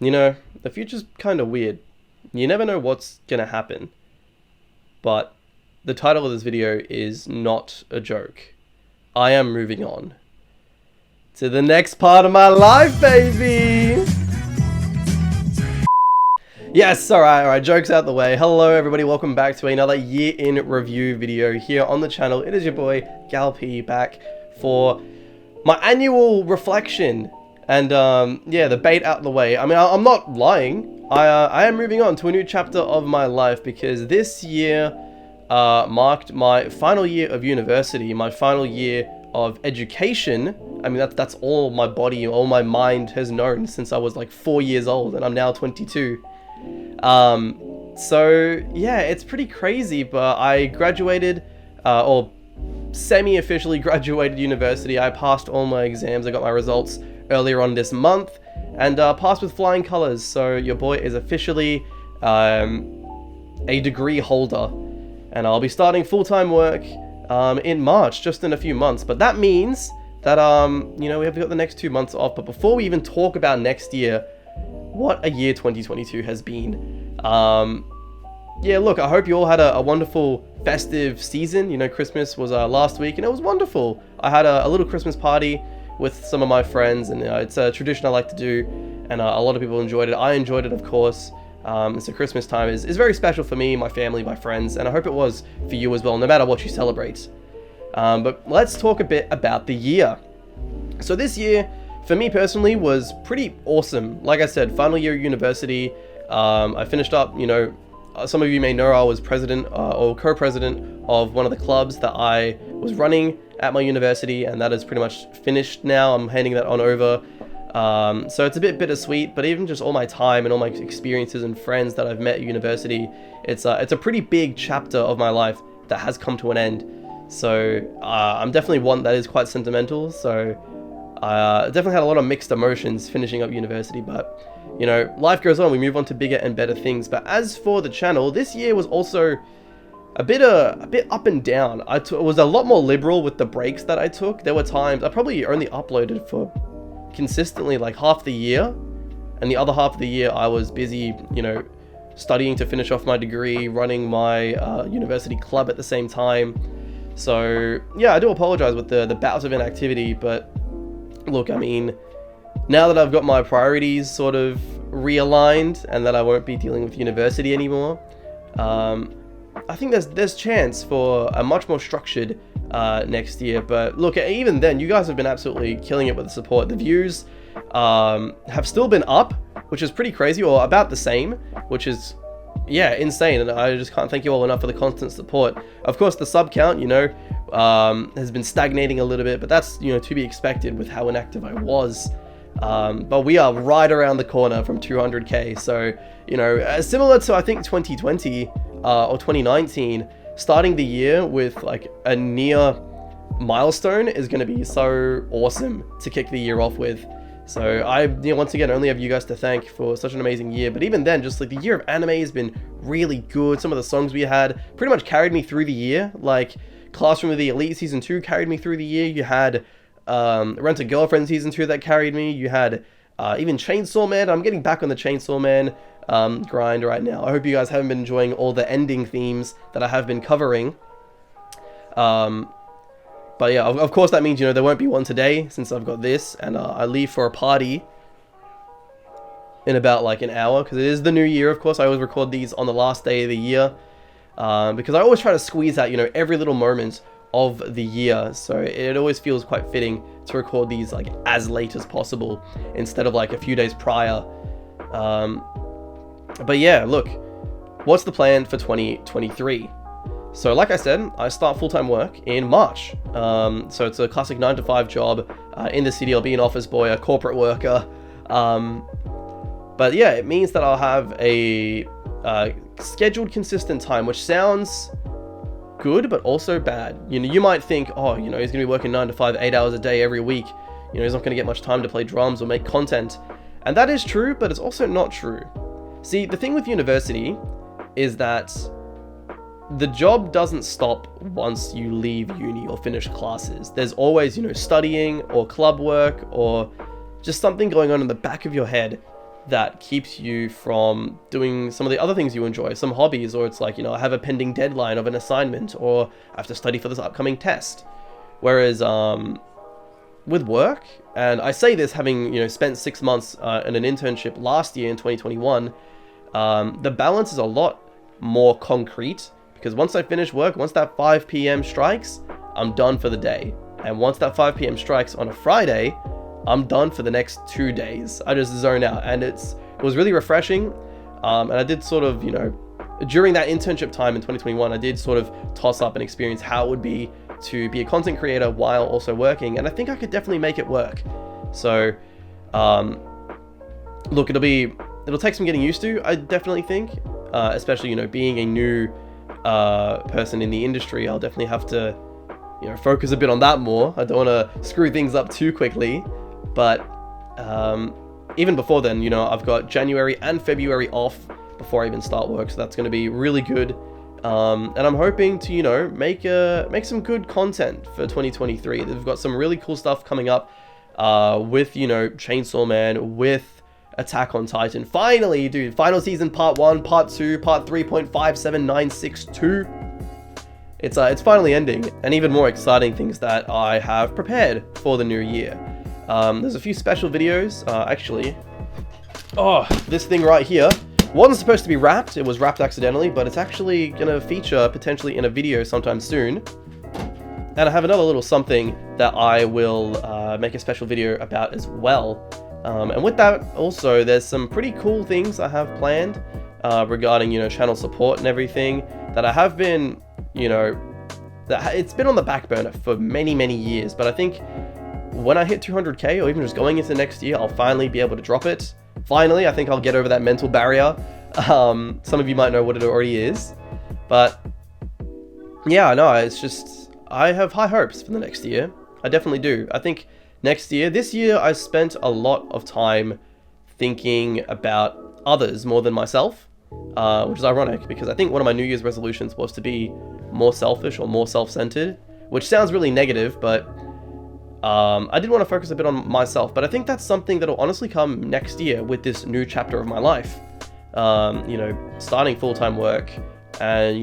You know, the future's kind of weird. You never know what's gonna happen. But the title of this video is not a joke. I am moving on to the next part of my life, baby! Yes, alright, jokes out the way. Hello everybody, welcome back to another year in review video here on the channel. It is your boy, gall.P, back for my annual reflection. And yeah, the bait out the way. I mean, I'm not lying. I am moving on to a new chapter of my life because this year marked my final year of university, my final year of education. I mean, that's all my body, all my mind has known since I was like 4 years old, and I'm now 22. So yeah, it's pretty crazy, but I graduated, or semi-officially graduated university. I passed all my exams. I got my results earlier on this month, and passed with flying colors. So your boy is officially a degree holder, and I'll be starting full-time work in March, just in a few months. But that means that you know, we have got the next 2 months off. But before we even talk about next year, what a year 2022 has been. Yeah, look, I hope you all had a wonderful festive season. You know, Christmas was last week, and it was wonderful. I had a little Christmas party with some of my friends, and it's a tradition I like to do, and a lot of people enjoyed it. I enjoyed it, of course. So Christmas time is very special for me, my family, my friends, and I hope it was for you as well, no matter what you celebrate. But let's talk a bit about the year. So this year, for me personally, was pretty awesome. Like I said, final year of university. I finished up, you know, some of you may know I was president or co-president of one of the clubs that I was running at my university, and that is pretty much finished now. I'm handing that on over. So it's a bit bittersweet, but even just all my time and all my experiences and friends that I've met at university, it's a pretty big chapter of my life that has come to an end. So I'm definitely one that is quite sentimental. So I definitely had a lot of mixed emotions finishing up university, but you know, life goes on. We move on to bigger and better things. But as for the channel, this year was also a bit up and down. I was a lot more liberal with the breaks that I took. There were times I probably only uploaded for consistently like half the year, and the other half of the year I was busy, you know, studying to finish off my degree, running my university club at the same time. So yeah, I do apologize with the bouts of inactivity, but look, I mean, now that I've got my priorities sort of realigned and that I won't be dealing with university anymore, I think there's chance for a much more structured next year. But look, even then, you guys have been absolutely killing it with the support. The views have still been up, which is pretty crazy, or about the same, which is, yeah, insane. And I just can't thank you all enough for the constant support. Of course, the sub count, you know, has been stagnating a little bit, but that's, you know, to be expected with how inactive I was. But we are right around the corner from 200k. So, you know, similar to, I think, 2020 or 2019, starting the year with like a near milestone is going to be so awesome to kick the year off with. So I, you know, once again, only have you guys to thank for such an amazing year. But even then, just like the year of anime has been really good. Some of the songs we had pretty much carried me through the year. Like Classroom of the Elite Season 2 carried me through the year. You had Rent a Girlfriend Season 2 that carried me. You had even Chainsaw Man. I'm getting back on the Chainsaw Man grind right now. I hope you guys haven't been enjoying all the ending themes that I have been covering. But yeah, of course that means, you know, there won't be one today since I've got this, and I leave for a party in about like an hour, because it is the new year. Of course, I always record these on the last day of the year, because I always try to squeeze out, you know, every little moment of the year. So it always feels quite fitting to record these like as late as possible instead of like a few days prior. But yeah, look, what's the plan for 2023? So like I said, I start full-time work in March. So it's a classic 9-to-5 job in the city. I'll be an office boy, a corporate worker. But yeah, it means that I'll have a scheduled, consistent time, which sounds good, but also bad. You know, you might think, oh, you know, he's gonna be working 9 to 5, 8 hours a day every week. You know, he's not gonna get much time to play drums or make content. And that is true, but it's also not true. See, the thing with university is that the job doesn't stop once you leave uni or finish classes. There's always, you know, studying or club work or just something going on in the back of your head that keeps you from doing some of the other things you enjoy, some hobbies, or it's like, I have a pending deadline of an assignment, or I have to study for this upcoming test. Whereas with work, and I say this having spent 6 months in an internship last year in 2021, the balance is a lot more concrete, because once I finish work, once that 5 p.m. strikes, I'm done for the day. And once that 5 p.m. strikes on a Friday, I'm done for the next 2 days. I just zone out, and it was really refreshing. And I did sort of, during that internship time in 2021, I did sort of toss up and experience how it would be to be a content creator while also working, and I think I could definitely make it work. So, look, it'll take some getting used to, I definitely think, especially, being a new person in the industry. I'll definitely have to, focus a bit on that more. I don't want to screw things up too quickly. But even before then, I've got January and February off before I even start work, so that's going to be really good. And I'm hoping to, make some good content for 2023. They've got some really cool stuff coming up with, Chainsaw Man, with Attack on Titan. Finally, dude, final season, part 1, part 2, part 3.57962. It's finally ending, and even more exciting things that I have prepared for the new year. There's a few special videos, actually. Oh, this thing right here wasn't supposed to be wrapped. It was wrapped accidentally, but it's actually gonna feature potentially in a video sometime soon. And I have another little something that I will make a special video about as well. And with that, also, there's some pretty cool things I have planned regarding, channel support and everything that I have been, it's been on the back burner for many, many years. But I think when I hit 200k, or even just going into next year, I'll finally be able to drop it. Finally, I think I'll get over that mental barrier. Some of you might know what it already is. But yeah, no, it's just, I have high hopes for the next year. I definitely do. I think this year I spent a lot of time thinking about others more than myself, which is ironic, because I think one of my New Year's resolutions was to be more selfish or more self-centered, which sounds really negative, but I did want to focus a bit on myself. But I think that's something that'll honestly come next year with this new chapter of my life. Starting full-time work and,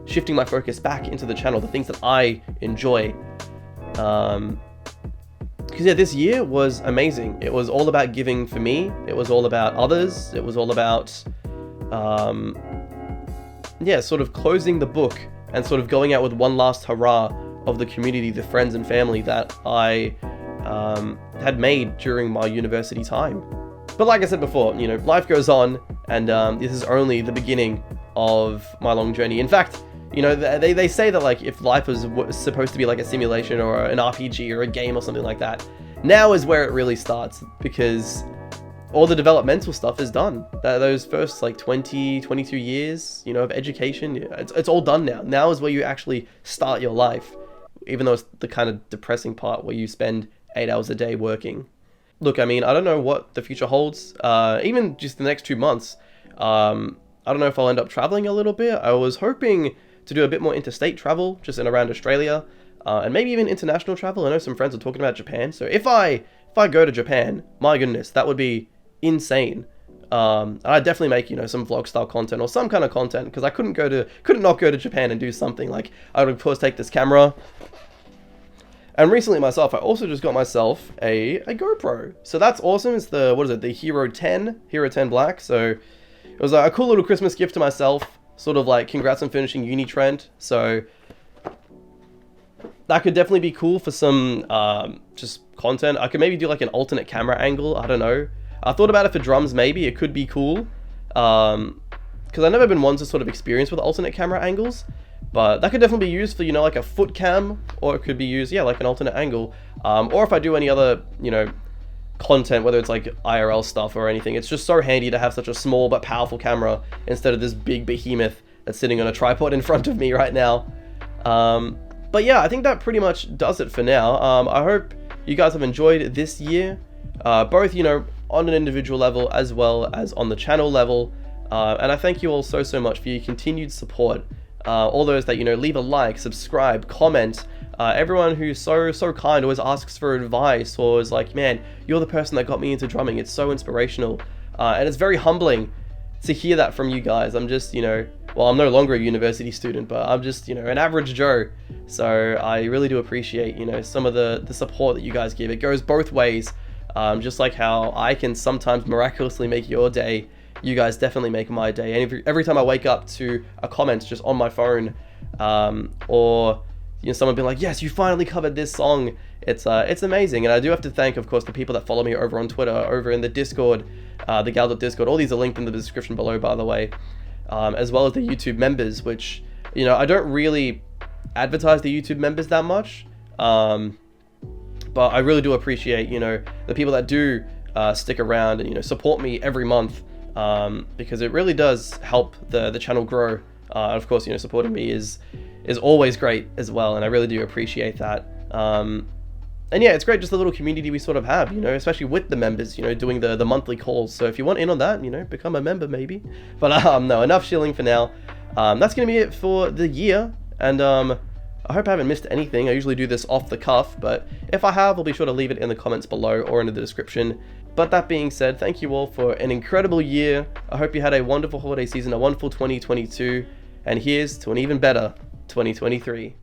shifting my focus back into the channel, the things that I enjoy. Because yeah, this year was amazing. It was all about giving for me. It was all about others. It was all about, sort of closing the book and sort of going out with one last hurrah of the community, the friends and family that I had made during my university time. But like I said before, life goes on, and this is only the beginning of my long journey. In fact, they say that, like, if life was supposed to be like a simulation or an RPG or a game or something like that, now is where it really starts, because all the developmental stuff is done. Those first like 22 years, of education, it's all done now. Now is where you actually start your life, even though it's the kind of depressing part where you spend 8 hours a day working. Look, I mean, I don't know what the future holds. Even just the next 2 months, I don't know if I'll end up traveling a little bit. I was hoping to do a bit more interstate travel, just in around Australia, and maybe even international travel. I know some friends are talking about Japan, so if I go to Japan, my goodness, that would be insane. I'd definitely make some vlog style content or some kind of content, because I couldn't not go to Japan and do something. Like, I would of course take this camera. And recently myself, I also just got myself a GoPro, so that's awesome. It's the Hero 10 Black. So it was a cool little Christmas gift to myself. Sort of like, congrats on finishing uni, Trent. So that could definitely be cool for some just content. I could maybe do like an alternate camera angle. I don't know. I thought about it for drums. Maybe it could be cool, because I've never been one to sort of experience with alternate camera angles. But that could definitely be used for like a foot cam, or it could be used like an alternate angle. Or if I do any other content, whether it's like IRL stuff or anything, it's just so handy to have such a small but powerful camera instead of this big behemoth that's sitting on a tripod in front of me right now. But yeah, I think that pretty much does it for now. I hope you guys have enjoyed this year, both on an individual level as well as on the channel level, and I thank you all so much for your continued support. All those that leave a like, subscribe, comment, everyone who's so kind, always asks for advice, or is like, man, you're the person that got me into drumming, it's so inspirational. And it's very humbling to hear that from you guys. I'm just, well, I'm no longer a university student, but I'm just, an average Joe. So I really do appreciate, some of the support that you guys give. It goes both ways. Just like how I can sometimes miraculously make your day, you guys definitely make my day. And every time I wake up to a comment just on my phone, or someone being like, yes, you finally covered this song, it's amazing. And I do have to thank, of course, the people that follow me over on Twitter, over in the Discord, the gall.Discord. All these are linked in the description below, by the way, as well as the YouTube members, which I don't really advertise the YouTube members that much, but I really do appreciate the people that do stick around and support me every month, because it really does help the channel grow. Of course, supporting me is always great as well, and I really do appreciate that. And yeah, it's great, just the little community we sort of have, especially with the members, doing the monthly calls. So if you want in on that, become a member maybe. But no, enough shilling for now. That's gonna be it for the year, and I hope I haven't missed anything. I usually do this off the cuff, but if I have, I'll be sure to leave it in the comments below or in the description. But that being said, thank you all for an incredible year. I hope you had a wonderful holiday season, a wonderful 2022, and here's to an even better 2023.